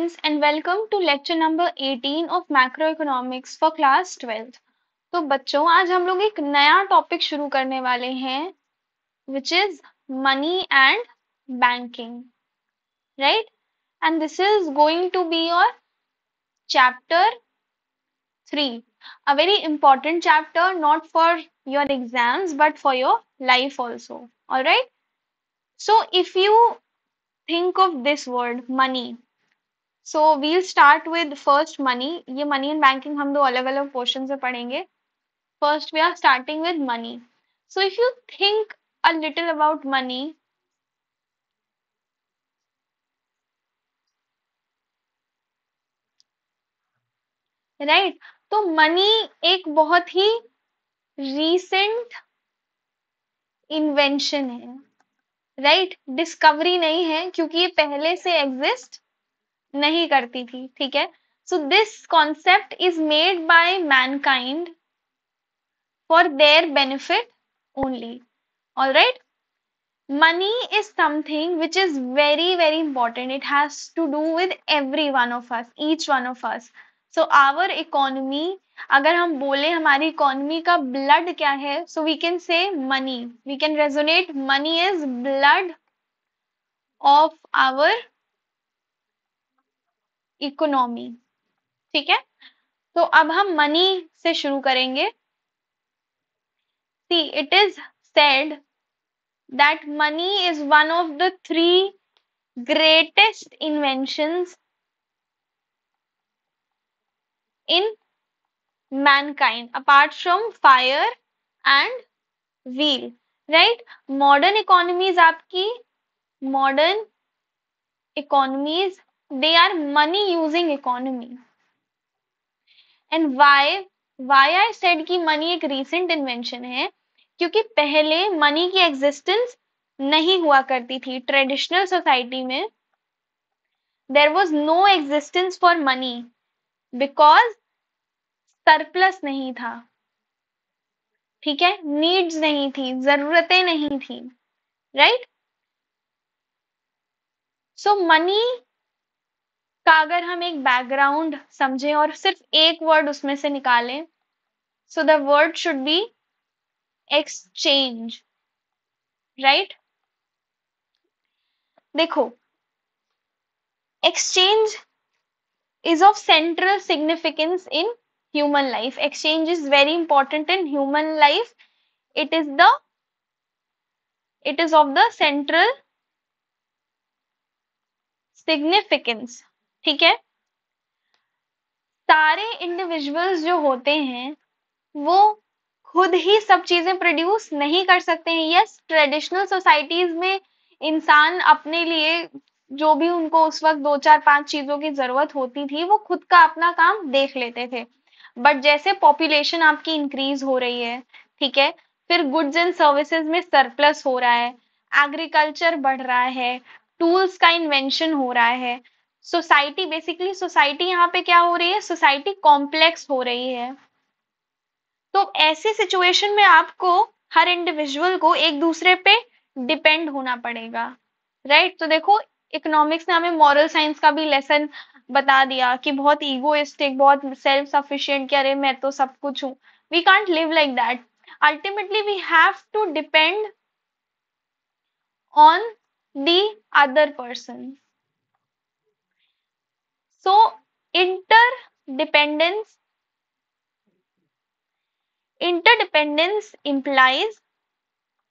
students and welcome to lecture number 18 of macroeconomics for class 12th। तो बच्चों आज हम लोग एक नया टॉपिक शुरू करने वाले हैं which is money and banking, right? And this is going to be your chapter 3, a very important chapter not for your exams but for your life also, all right? So if you think of this word money, so we'll start with first money. ये money and banking हम दो अलग अलग portion से पढ़ेंगे। First we are starting with money. So if you think a little about money, right, तो money एक बहुत ही रीसेंट इन्वेंशन है, राइट, डिस्कवरी नहीं है क्योंकि ये पहले से एग्जिस्ट नहीं करती थी, ठीक है। So this concept is made by Mankind for their benefit only, all right? Money is something which is very important. It has to do with every one of us, each one of us. So our economy, अगर हम बोले हमारी economy का blood क्या है, so we can say money, we can resonate money is blood of our economy, ठीक है। तो अब हम मनी से शुरू करेंगे। See, it is said that money is one of the three greatest inventions in mankind apart from fire and wheel, right? Modern economies, आपकी modern economies, they are money using economy. And why I said कि money एक recent invention है, क्योंकि पहले money की existence नहीं हुआ करती थी। ट्रेडिशनल सोसाइटी में there was no existence for money because surplus नहीं था, ठीक है, नीड्स नहीं थी, जरूरतें नहीं थी, राइट। सो मनी का अगर हम एक बैकग्राउंड समझें और सिर्फ एक वर्ड उसमें से निकालें, so the word should be exchange, right. देखो, exchange is of central significance in human life. Exchange is very important in human life. It is of the central significance, ठीक है। सारे इंडिविजुअल्स जो होते हैं वो खुद ही सब चीजें प्रोड्यूस नहीं कर सकते हैं। यस, ट्रेडिशनल सोसाइटीज में इंसान अपने लिए जो भी उनको उस वक्त 2 4 5 चीजों की जरूरत होती थी वो खुद का अपना काम देख लेते थे। बट जैसे पॉपुलेशन आपकी इंक्रीज हो रही है, ठीक है, फिर गुड्स एंड सर्विसेज में सरप्लस हो रहा है, एग्रीकल्चर बढ़ रहा है, टूल्स का इन्वेंशन हो रहा है, सोसाइटी बेसिकली सोसाइटी यहाँ पे क्या हो रही है, सोसाइटी कॉम्प्लेक्स हो रही है। तो ऐसी सिचुएशन में आपको हर इंडिविजुअल को एक दूसरे पे डिपेंड होना पड़ेगा, राइट। तो देखो, इकोनॉमिक्स ने हमें मॉरल साइंस का भी लेसन बता दिया कि बहुत ईगोइस्टिक, बहुत सेल्फ सफिशिएंट कि अरे मैं तो सब कुछ हूँ। We can't live like that. Ultimately we have to depend on the other person. So interdependence implies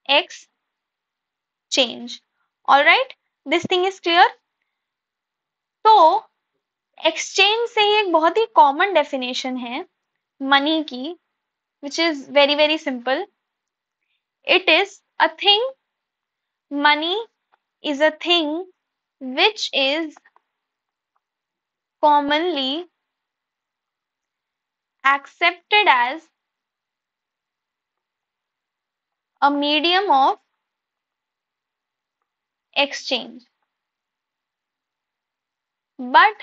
exchange, all right, this thing is clear। तो एक्सचेंज से ही एक बहुत ही कॉमन डेफिनेशन है मनी की, which is very simple. It is a thing, money is a thing which is commonly accepted as a medium of exchange. But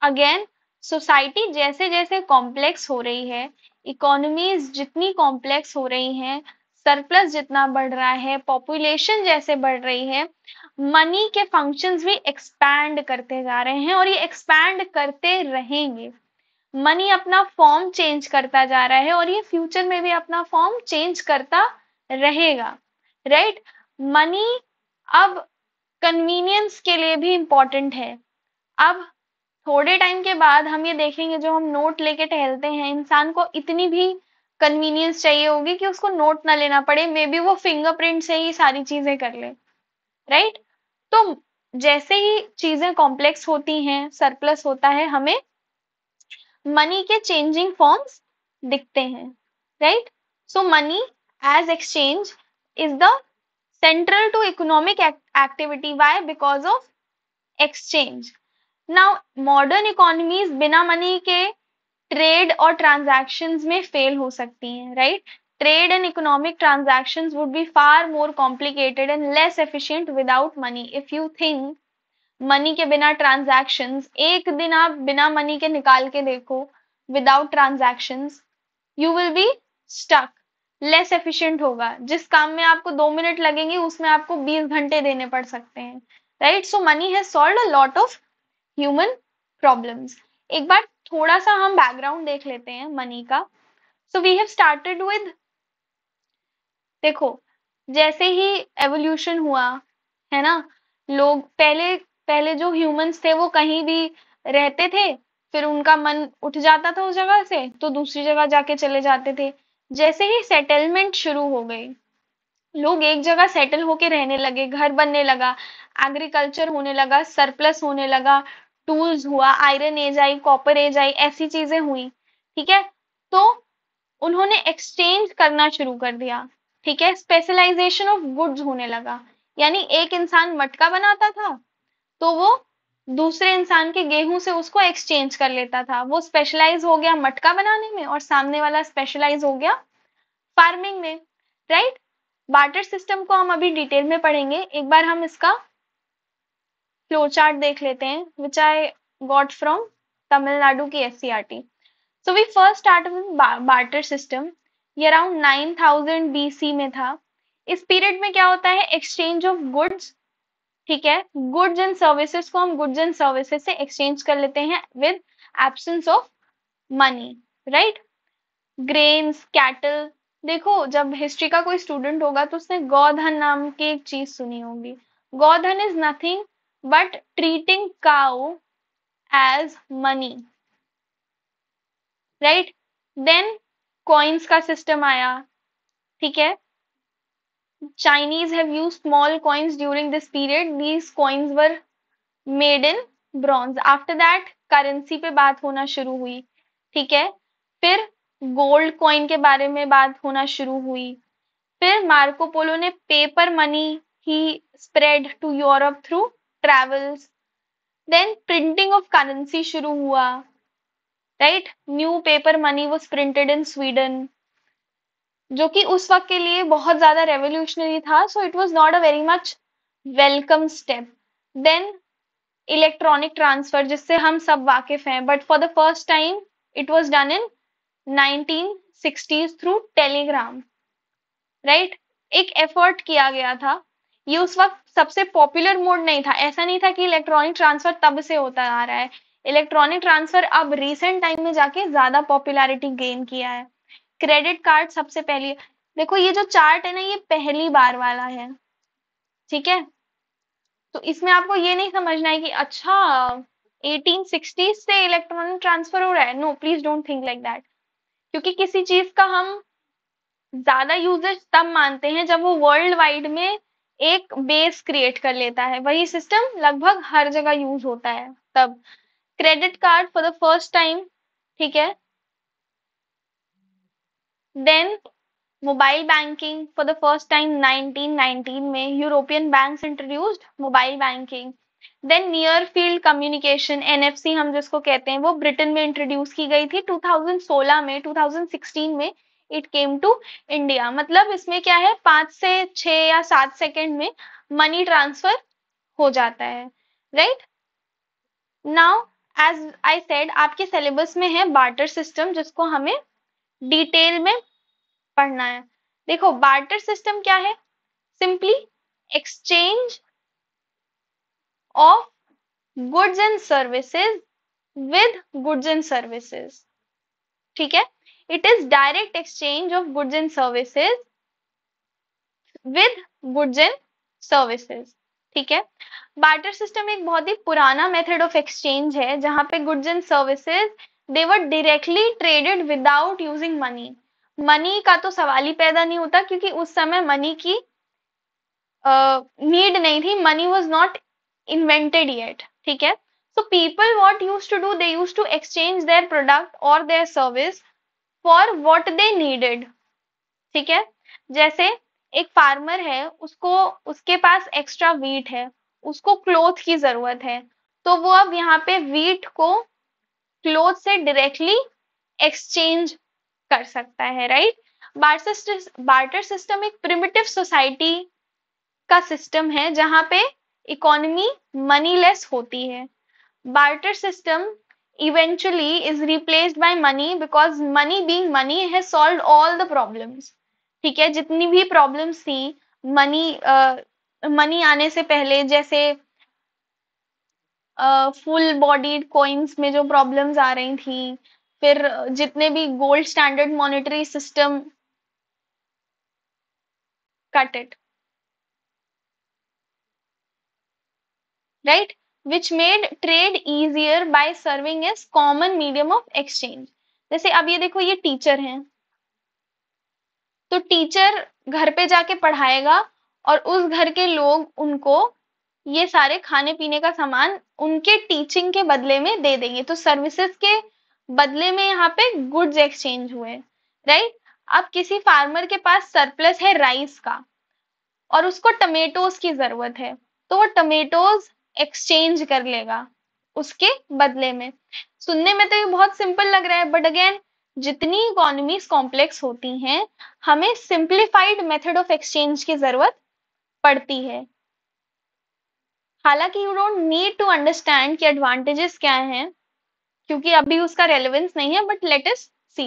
again, society जैसे जैसे complex हो रही है, इकोनॉमीज जितनी कॉम्प्लेक्स हो रही हैं, सरप्लस जितना बढ़ रहा है, पॉपुलेशन जैसे बढ़ रही है, मनी के फंक्शंस भी एक्सपैंड करते जा रहे हैं और ये एक्सपैंड करते रहेंगे। मनी अपना फॉर्म चेंज करता जा रहा है और ये फ्यूचर में भी अपना फॉर्म चेंज करता रहेगा, राइट। मनी अब कन्वीनियंस के लिए भी इम्पोर्टेंट है। अब थोड़े टाइम के बाद हम ये देखेंगे, जो हम नोट लेके टहलते हैं, इंसान को इतनी भी कन्वीनियंस चाहिए होगी कि उसको नोट ना लेना पड़े, मे बी वो फिंगरप्रिंट से ही सारी चीजें कर ले, राइट। तो जैसे ही चीजें कॉम्प्लेक्स होती हैं, सरप्लस होता है, हमें मनी के चेंजिंग फॉर्म्स दिखते हैं, right. So money as exchange is the central to economic activity. Why? Because of exchange. Now modern economies बिना मनी के ट्रेड और ट्रांजैक्शंस में फेल हो सकती हैं, right. Trade and economic transactions would be far more complicated and less efficient without money. If you think money के बिना transactions, एक दिन आप बिना मनी के निकाल के देखो, without transactions, you will be stuck, less efficient होगा। जिस काम में आपको 2 मिनट लगेंगे उसमें आपको 20 घंटे देने पड़ सकते हैं, right. So money has solved a lot of human problems. एक बार थोड़ा सा हम बैकग्राउंड देख लेते हैं मनी का। So we have started with, देखो जैसे ही एवोल्यूशन हुआ है ना, लोग पहले पहले जो ह्यूमंस थे वो कहीं भी रहते थे, फिर उनका मन उठ जाता था उस जगह से तो दूसरी जगह जाके चले जाते थे। जैसे ही सेटलमेंट शुरू हो गई, लोग एक जगह सेटल होके रहने लगे, घर बनने लगा, एग्रीकल्चर होने लगा, सरप्लस होने लगा, टूल्स हुआ, आयरन एज आई, कॉपर एज आई, ऐसी चीजें हुई, ठीक है। तो उन्होंने एक्सचेंज करना शुरू कर दिया, ठीक है। स्पेशलाइजेशन ऑफ गुड्स होने लगा, यानी एक इंसान मटका बनाता था तो वो दूसरे इंसान के गेहूं से उसको एक्सचेंज कर लेता था, वो स्पेशलाइज हो गया मटका बनाने में और सामने वाला स्पेशलाइज हो गया फार्मिंग में, राइट। बार्टर सिस्टम को हम अभी डिटेल में पढ़ेंगे, एक बार हम इसका फ्लो चार्ट देख लेते हैं, which I got from Tamil Nadu की SCERT. So we first start with barter system, ये अराउंड 9000 बीसी में था। इस पीरियड में क्या होता है, एक्सचेंज ऑफ गुड्स, ठीक है। गुड्स एंड सर्विसेज को हम गुड्स एंड सर्विसेज से एक्सचेंज कर लेते हैं with absence of money, right. Grains, cattle, देखो जब हिस्ट्री का कोई स्टूडेंट होगा तो उसने गौधन नाम की एक चीज सुनी होगी। गौधन is nothing but treating cow as money, right. Then coins का सिस्टम आया, ठीक है। Chinese have used small coins during this period. These coins were made in bronze. After that currency पे बात होना शुरू हुई, ठीक है। फिर गोल्ड कॉइन के बारे में बात होना शुरू हुई। फिर मार्को पोलो ने पेपर मनी ही spread to Europe through travels. Then printing of currency शुरू हुआ, right. New paper money was printed in Sweden, जो कि उस वक्त के लिए बहुत ज्यादा रेवोल्यूशनरी था। So it was not a very much welcome step. Then electronic transfer, जिससे हम सब वाकिफ हैं, but for the first time it was done in 1960s through telegram, right. एक एफर्ट किया गया था, ये उस वक्त सबसे पॉपुलर मोड नहीं था। ऐसा नहीं था कि इलेक्ट्रॉनिक ट्रांसफर तब से होता आ रहा है, इलेक्ट्रॉनिक ट्रांसफर अब रिसेंट टाइम में जाके ज्यादा पॉपुलैरिटी गेन किया है। क्रेडिट कार्ड सबसे पहले, देखो ये जो चार्ट है ना, ये पहली बार वाला है, ठीक है। तो इसमें आपको ये नहीं समझना है कि अच्छा 1860 से इलेक्ट्रॉनिक ट्रांसफर हो रहा है, no please don't think like that. क्योंकि किसी चीज का हम ज्यादा यूजेज तब मानते हैं जब वो वर्ल्ड वाइड में एक बेस क्रिएट कर लेता है, वही सिस्टम लगभग हर जगह यूज होता है तब। Credit card for the first time, ठीक है। Then mobile banking for the first time 1919 में European banks introduced mobile banking. Then near field communication, NFC हम जिसको कहते हैं, वो ब्रिटेन में इंट्रोड्यूस की गई थी 2016 में। 2016 में इट केम टू इंडिया। मतलब इसमें क्या है, 5 से 6 या 7 सेकेंड में मनी ट्रांसफर हो जाता है, right. Now as I said, आपके सिलेबस में है बार्टर सिस्टम, जिसको हमें डिटेल में पढ़ना है। देखो बार्टर सिस्टम क्या है, simply exchange of goods and services with goods and services, ठीक है। It is direct exchange of goods and services with goods and services, ठीक है। बार्टर सिस्टम एक बहुत ही पुराना मेथड ऑफ एक्सचेंज है जहां पे goods and services they were directly traded without using money. Money का तो सवाल ही पैदा नहीं होता क्योंकि उस समय मनी की नीड नहीं थी, money was not invented yet, ठीक है। So people what use to do, they use to exchange their product और their service for what they needed, ठीक है। जैसे एक फार्मर है, उसको उसके पास एक्स्ट्रा वीट है, उसको क्लोथ की जरूरत है, तो वो अब यहाँ पे वीट को क्लोथ से डायरेक्टली एक्सचेंज कर सकता है, राइट। बार्टर सिस्टम एक प्रिमिटिव सोसाइटी का सिस्टम है जहां पे इकोनॉमी मनीलेस होती है। Barter system eventually is replaced by money because money being money has solved all the problems, ठीक है। जितनी भी प्रॉब्लम्स थी मनी मनी आने से पहले, जैसे फुल बॉडीड कॉइन्स में जो प्रॉब्लम्स आ रही थी, फिर जितने भी gold standard monetary system, cut it, right, which made trade easier by serving as common medium of exchange। जैसे अब ये देखो, ये टीचर हैं, तो टीचर घर पे जाके पढ़ाएगा और उस घर के लोग उनको ये सारे खाने पीने का सामान उनके टीचिंग के बदले में दे देंगे, तो सर्विसेज के बदले में यहाँ पे गुड्स एक्सचेंज हुए, राइट। अब किसी फार्मर के पास सरप्लस है राइस का और उसको टमेटोज की जरूरत है, तो वो टमेटोज एक्सचेंज कर लेगा उसके बदले में। सुनने में तो ये बहुत सिंपल लग रहा है, बट अगेन जितनी इकोनॉमीज कॉम्प्लेक्स होती हैं, हमें सिंप्लीफाइड मेथड ऑफ एक्सचेंज की जरूरत पड़ती है। हालांकि you don't need to understand कि एडवांटेजेस क्या हैं क्योंकि अभी उसका रेलेवेंस नहीं है, बट लेट अस सी।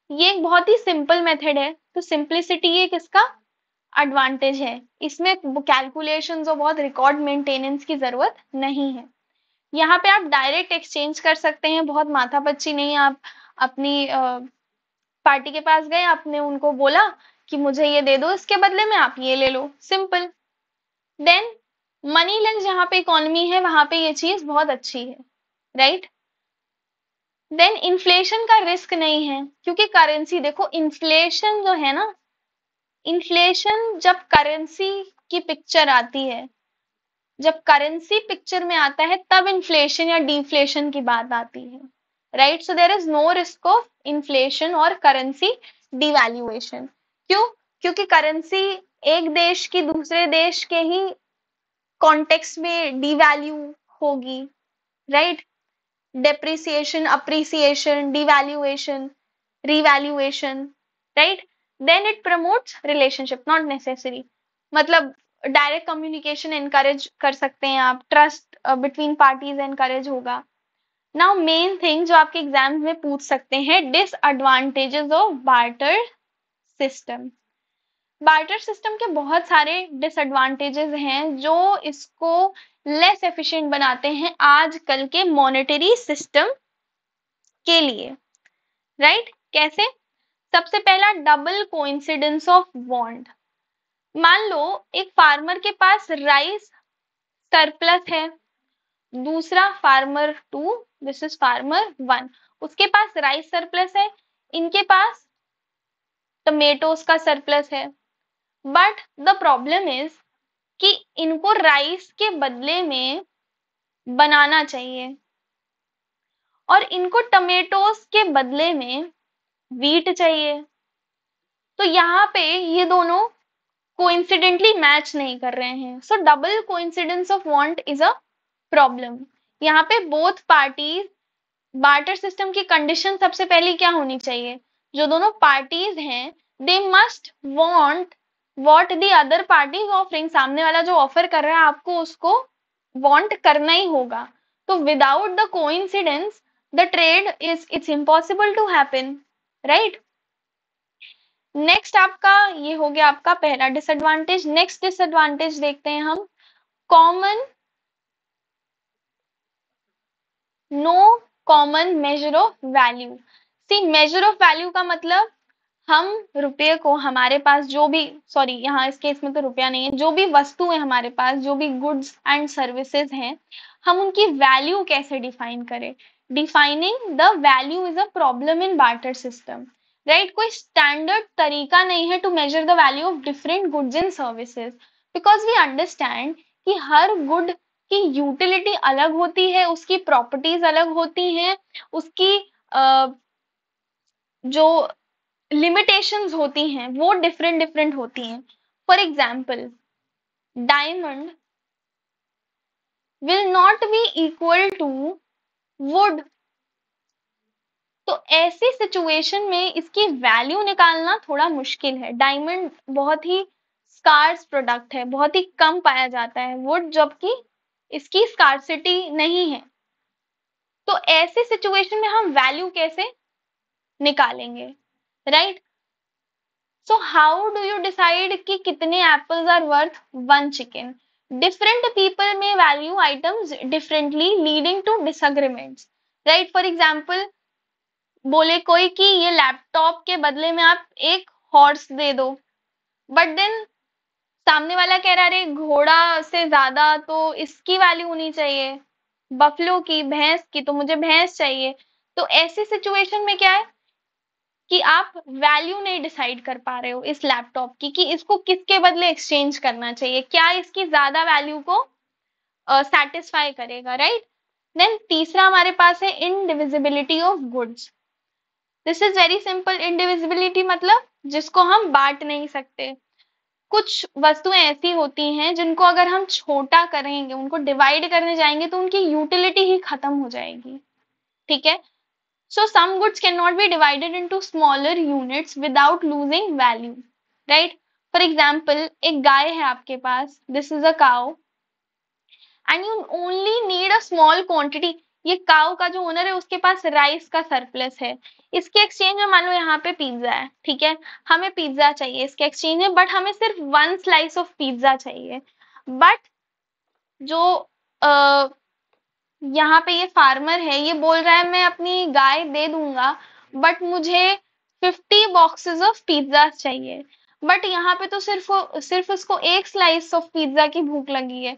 ये एक बहुत ही सिंपल मेथड है, तो सिंप्लिसिटी एक इसका एडवांटेज है। इसमें कैलकुलेशंस और बहुत रिकॉर्ड मेंटेनेंस की जरूरत नहीं है। यहाँ पे आप डायरेक्ट एक्सचेंज कर सकते हैं, बहुत माथापच्ची नहीं। आप अपनी पार्टी के पास गए, आपने उनको बोला कि मुझे ये दे दो, इसके बदले में आप ये ले लो, सिंपल। देन मनी लेस जहाँ पे इकोनॉमी है वहां पे ये चीज बहुत अच्छी है, राइट। देन इन्फ्लेशन का रिस्क नहीं है क्योंकि करेंसी, देखो इन्फ्लेशन जो है ना, इन्फ्लेशन जब करेंसी की पिक्चर आती है, जब करेंसी पिक्चर में आता है तब इन्फ्लेशन या डिफ्लेशन की बात आती है, right. So there is no risk of inflation और करेंसी डिवैल्यूएशन। क्यों? क्योंकि करेंसी एक देश की दूसरे देश के ही कॉन्टेक्स्ट में डिवैल्यू होगी, right. Depreciation, appreciation, devaluation, revaluation, right. Then it promotes relationship, not necessary, मतलब डायरेक्ट कम्युनिकेशन एनकरेज कर सकते हैं आप, ट्रस्ट बिटवीन पार्टीज एनकरेज होगा। नाउ मेन थिंग जो आपके एग्जाम में पूछ सकते हैं, disadvantages of barter system. Barter system के बहुत सारे डिसएडवांटेजेस हैं जो इसको लेस एफिशिएंट बनाते हैं आजकल के मॉनेटरी सिस्टम के लिए, राइट। कैसे? सबसे पहला, डबल कोइंसिडेंस ऑफ बॉन्ड। मान लो एक फार्मर के पास राइस सरप्लस है, दूसरा farmer two, this is farmer one, उसके पास राइस सरप्लस है, इनके पास टमेटोज का सरप्लस है। बट द प्रॉब्लम इज कि इनको राइस के बदले में बनाना चाहिए और इनको टमेटोज के बदले में वीट चाहिए, तो यहाँ पे ये दोनों कोइंसिडेंटली मैच नहीं कर रहे हैं। सो double coincidence of want is a problem. यहाँ पे बोथ पार्टीज, बार्टर सिस्टम की कंडीशन सबसे पहले क्या होनी चाहिए, जो दोनों पार्टीज हैं they must want what the other party is offering. सामने वाला जो ऑफर कर रहा है आपको उसको वांट करना ही होगा। तो without the coincidence the trade is, it's impossible to happen, right. Next आपका ये हो गया आपका पहला डिसएडवांटेज। नेक्स्ट डिसएडवांटेज देखते हैं हम, common, no common measure of value. See measure of value का मतलब हम रुपये को, हमारे पास जो भी, सॉरी यहाँ इस केस में तो रुपया नहीं है, जो भी वस्तु है हमारे पास, जो भी गुड्स एंड सर्विसेज हैं, हम उनकी वैल्यू कैसे डिफाइन करें। Defining the value is a problem in barter system, right. कोई स्टैंडर्ड तरीका नहीं है to measure the value of different goods and services, because we understand कि हर गुड की यूटिलिटी अलग होती है, उसकी प्रॉपर्टीज अलग होती हैं, उसकी जो लिमिटेशंस होती हैं वो डिफरेंट डिफरेंट होती हैं। For example, diamond will not be equal to wood. तो ऐसी सिचुएशन में इसकी वैल्यू निकालना थोड़ा मुश्किल है। डायमंड बहुत ही स्कार्स प्रोडक्ट है, बहुत ही कम पाया जाता है, वुड जबकि इसकी स्कार्सिटी नहीं है। तो ऐसी सिचुएशन में हम वैल्यू कैसे निकालेंगे, right. So how do you decide कि कितने apples are worth one chicken? Different people may value items differently, leading to disagreements. Right? For example, बोले कोई कि ये लैपटॉप के बदले में आप एक हॉर्स दे दो, बट देन सामने वाला कह रहा है घोड़ा से ज्यादा तो इसकी वैल्यू होनी चाहिए, बफलो की, भैंस की तो मुझे भैंस चाहिए। तो ऐसी सिचुएशन में क्या है कि आप वैल्यू नहीं डिसाइड कर पा रहे हो इस लैपटॉप की कि इसको किसके बदले एक्सचेंज करना चाहिए, क्या इसकी ज्यादा वैल्यू को सेटिस्फाई करेगा, राइट। देन तीसरा हमारे पास है indivisibility of goods. This is very simple. Indivisibility मतलब जिसको हम बांट नहीं सकते। कुछ वस्तुएं ऐसी होती हैं जिनको अगर हम छोटा करेंगे, उनको डिवाइड करने जाएंगे तो उनकी यूटिलिटी ही खत्म हो जाएगी, ठीक है। So some goods cannot be divided into smaller units without losing value, right? For example, एक गाय है आपके पास, this is a cow, and you only need a small quantity. ये काउ का जो ओनर है उसके पास राइस का सरप्लस है, इसके एक्सचेंज में मान लो यहाँ पे पिज्जा है, ठीक है, हमें पिज्जा चाहिए इसके एक्सचेंज में, बट हमें सिर्फ वन स्लाइस ऑफ पिज्जा चाहिए। बट जो यहाँ पे ये फार्मर है, ये बोल रहा है मैं अपनी गाय दे दूंगा, बट मुझे 50 बॉक्सेस ऑफ पिज्जा चाहिए। बट यहाँ पे तो सिर्फ सिर्फ उसको एक स्लाइस ऑफ पिज्जा की भूख लगी है।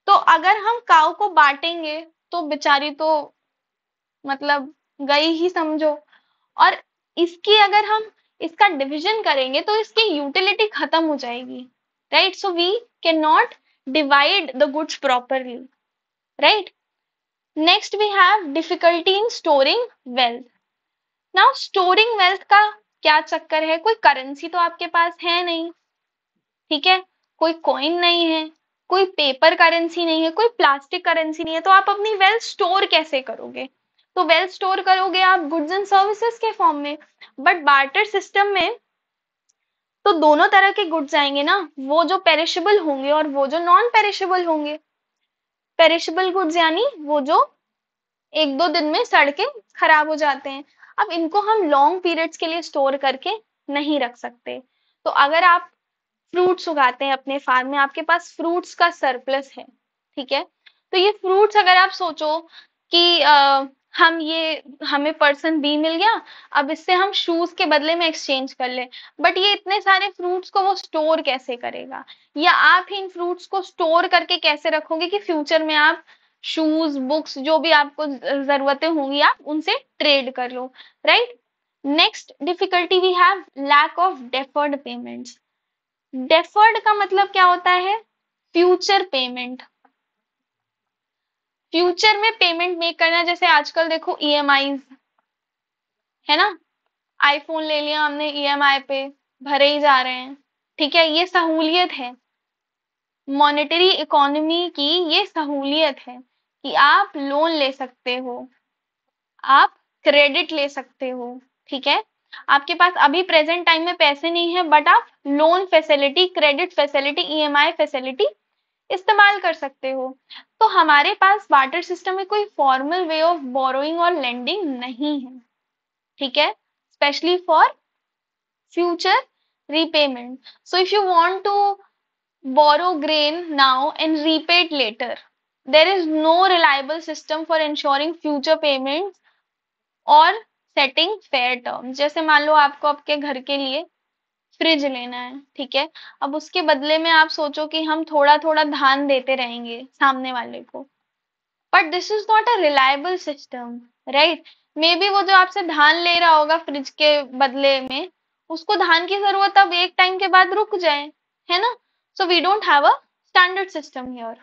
तो अगर हम काऊ को बांटेंगे तो बेचारी तो मतलब गई ही समझो। और इसकी अगर हम इसका डिविजन करेंगे तो इसकी यूटिलिटी खत्म हो जाएगी, right. So we can not divide the goods properly, right. Next we have difficulty in storing wealth. Now storing wealth का क्या चक्कर है, कोई करेंसी तो आपके पास है नहीं, ठीक है, कोई कॉइन नहीं है, कोई पेपर करेंसी नहीं है, कोई प्लास्टिक करेंसी नहीं है, तो आप अपनी वेल्थ स्टोर कैसे करोगे। तो वेल्थ स्टोर करोगे आप गुड्स एंड सर्विसेज के फॉर्म में। बट बार्टर सिस्टम में तो दोनों तरह के गुड्स आएंगे ना, वो जो पेरिशेबल होंगे और वो जो नॉन पेरिशेबल होंगे। पेरिशेबल गुड्स यानी वो जो एक दो दिन में सड़ के खराब हो जाते हैं। अब इनको हम लॉन्ग पीरियड्स के लिए स्टोर करके नहीं रख सकते। तो अगर आप फ्रूट्स उगाते हैं अपने फार्म में, आपके पास फ्रूट्स का सरप्लस है, ठीक है, तो ये फ्रूट्स अगर आप सोचो कि हम ये हमें पर्सन बी मिल गया, अब इससे हम शूज के बदले में एक्सचेंज कर ले, बट ये इतने सारे फ्रूट्स को वो स्टोर कैसे करेगा, या आप ही इन फ्रूट्स को स्टोर करके कैसे रखोगे कि फ्यूचर में आप शूज, बुक्स, जो भी आपको जरूरतें होंगी आप उनसे ट्रेड कर लो, right. Next difficulty we have lack of deferred payments. Deferred का मतलब क्या होता है, फ्यूचर पेमेंट, फ्यूचर में पेमेंट मेक करना। जैसे आजकल देखो ईएमआई है ना, आईफोन ले लिया हमने ईएमआई पे, भरे ही जा रहे हैं, ठीक है, ये सहूलियत है, मॉनेटरी इकोनॉमी की ये सहूलियत है कि आप लोन ले सकते हो, आप क्रेडिट ले सकते हो, ठीक है। आपके पास अभी प्रेजेंट टाइम में पैसे नहीं है, बट आप loan facility, credit facility, EMI facility इस्तेमाल कर सकते हो। तो हमारे पास बार्टर सिस्टम में कोई फॉर्मल वे ऑफ बोरोइंग और लेंडिंग नहीं है, ठीक है, specially for future repayment. So if you want to borrow grain now and repay it later, there is no reliable system for ensuring future payments और setting fair terms. जैसे मान लो आपको आपके घर के लिए फ्रिज लेना है, ठीक है, अब उसके बदले में आप सोचो कि हम थोड़ा थोड़ा धान देते रहेंगे सामने वाले को, but this is not a reliable system, right. May be वो जो आपसे धान ले रहा होगा फ्रिज के बदले में, उसको धान की जरूरत अब एक टाइम के बाद रुक जाए, है ना। So we don't have a standard system here.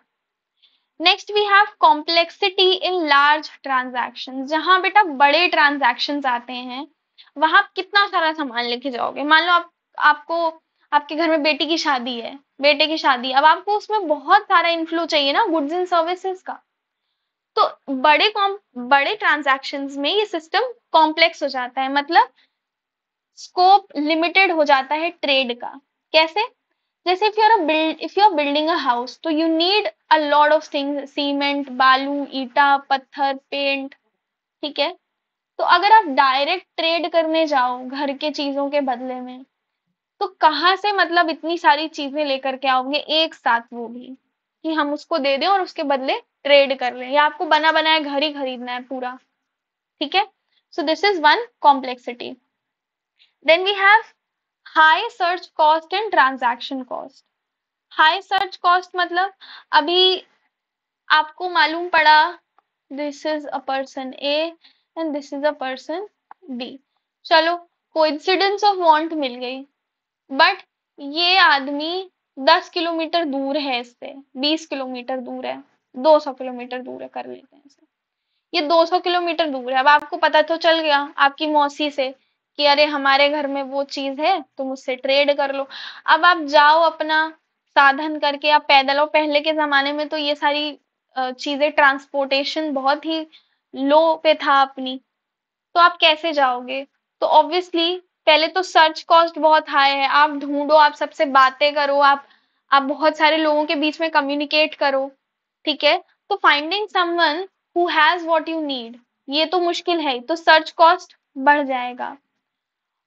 Next we have complexity in large transaction. जहां बेटा बड़े ट्रांजैक्शंस आते हैं, वहां आप कितना सारा सामान लेके जाओगे। मान लो आपको आपके घर में बेटी की शादी है, बेटे की शादी, अब आपको उसमें बहुत सारा इन्फ्लो चाहिए ना गुड्स एंड सर्विसेज का। तो बड़े ट्रांजैक्शंस में ये सिस्टम कॉम्प्लेक्स हो जाता है, मतलब स्कोप लिमिटेड हो जाता है ट्रेड का। कैसे? जैसे if you are building a house, तो you need a lot of things, cement, बालू, ईटा, पत्थर, पेंट, ठीक है। तो अगर आप डायरेक्ट ट्रेड करने जाओ घर के चीजों के बदले में, तो कहाँ से मतलब इतनी सारी चीजें लेकर के आओगे एक साथ, वो भी कि हम उसको दे दें और उसके बदले ट्रेड कर लें, या आपको बना बनाया घर ही खरीदना है पूरा, ठीक है। So this is one complexity. Then we have high search cost and transaction cost. High search cost मतलब अभी आपको मालूम पड़ा this is a person A and this is a person B, चलो कोइंसिडेंस ऑफ वांट मिल गई, but ये आदमी 10 किलोमीटर दूर है इससे, 20 किलोमीटर दूर है, 200 किलोमीटर दूर है, कर लेते हैं इसे, ये 200 किलोमीटर दूर है। अब आपको पता तो चल गया आपकी मौसी से कि अरे हमारे घर में वो चीज है, तुम उससे ट्रेड कर लो। अब आप जाओ अपना साधन करके, आप पैदल, और पहले के जमाने में तो ये सारी चीजें, ट्रांसपोर्टेशन बहुत ही लो पे था अपनी, तो आप कैसे जाओगे? तो ऑब्वियसली पहले तो सर्च कॉस्ट बहुत हाई है, आप ढूंढो, आप सबसे बातें करो, आप बहुत सारे लोगों के बीच में कम्युनिकेट करो, ठीक है। तो finding someone who has what you need, ये तो मुश्किल है ही, तो सर्च कॉस्ट बढ़ जाएगा।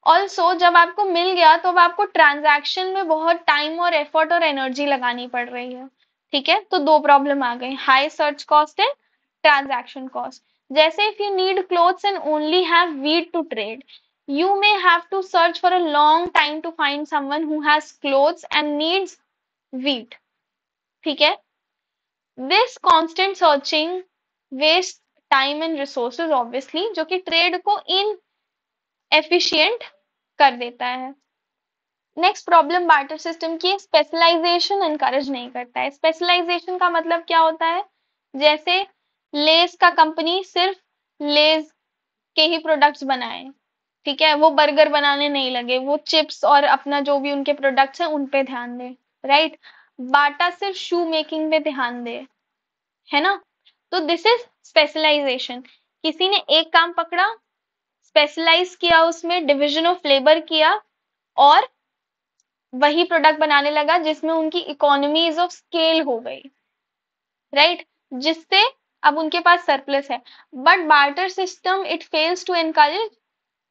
ऑल्सो जब आपको मिल गया तो अब आपको ट्रांजैक्शन में बहुत टाइम और एफर्ट और एनर्जी लगानी पड़ रही है, ठीक है। तो दो प्रॉब्लम आ गई, high search cost and transaction cost. जैसे if you need clothes and only have wheat to trade, you may have to search for a long time to find someone who has clothes and needs wheat, ठीक है। this constant searching waste time and resources obviously, जो कि trade को inefficient कर देता है। Next problem barter system की, specialisation encourage नहीं करता है। स्पेशलाइजेशन का मतलब क्या होता है? जैसे लेस का कंपनी सिर्फ लेस के ही प्रोडक्ट्स बनाए, ठीक है, वो बर्गर बनाने नहीं लगे, वो चिप्स और अपना जो भी उनके प्रोडक्ट्स हैं उन पे ध्यान दे, राइट। बाटा सिर्फ शू मेकिंग पे ध्यान दे, है ना। तो दिस इज स्पेशलाइजेशन। किसी ने एक काम पकड़ा, स्पेशलाइज किया, उसमें डिविजन ऑफ लेबर किया और वही प्रोडक्ट बनाने लगा जिसमें उनकी इकोनॉमीज ऑफ स्केल हो गई, राइट, जिससे अब उनके पास सरप्लस है। But barter system it fails to encourage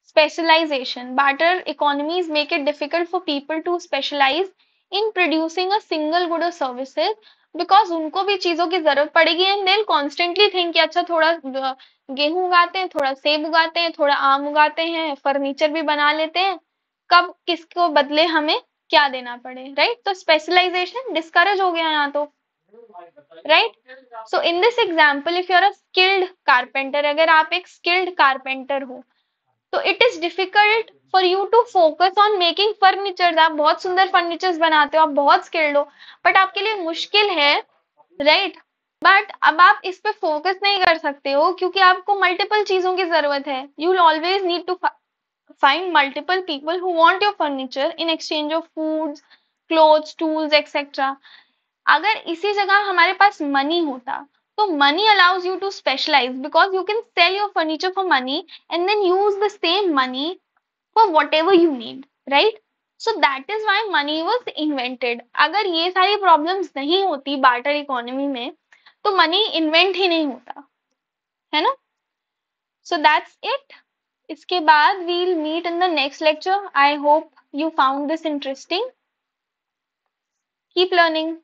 specialization. Barter economies make it difficult for people to specialize in producing a single good or services, because उनको भी चीजों की जरूरत पड़ेगी and they'll constantly think कि अच्छा थोड़ा गेहूं उगाते हैं, थोड़ा सेब उगाते हैं, थोड़ा आम उगाते हैं, फर्नीचर भी बना लेते हैं, कब किसको बदले हमें क्या देना पड़े, राइट। तो स्पेशलाइजेशन डिस्करेज हो गया यहाँ तो, right. So in this example if you are a skilled carpenter, अगर आप एक स्किल्ड कारपेंटर हो, तो it is difficult for you to focus on making furniture. आप बहुत सुंदर फर्नीचर्स बनाते हो, आप बहुत स्किल्ड हो, बट आपके लिए मुश्किल है, राइट। बट अब आप इस पे फोकस नहीं कर सकते हो क्योंकि आपको मल्टीपल चीजों की जरूरत है। You will always need to find multiple people who want your furniture in exchange of foods, clothes, tools etcetera. अगर इसी जगह हमारे पास मनी होता, तो money allows you to specialize because you can sell your furniture for money and then use the same money for whatever you need, right? So that is why money was invented. अगर ये सारी problems नहीं होती barter economy में, तो money invent ही नहीं होता, है ना। So that's it. इसके बाद we'll meet in the next lecture. I hope you found this interesting. Keep learning.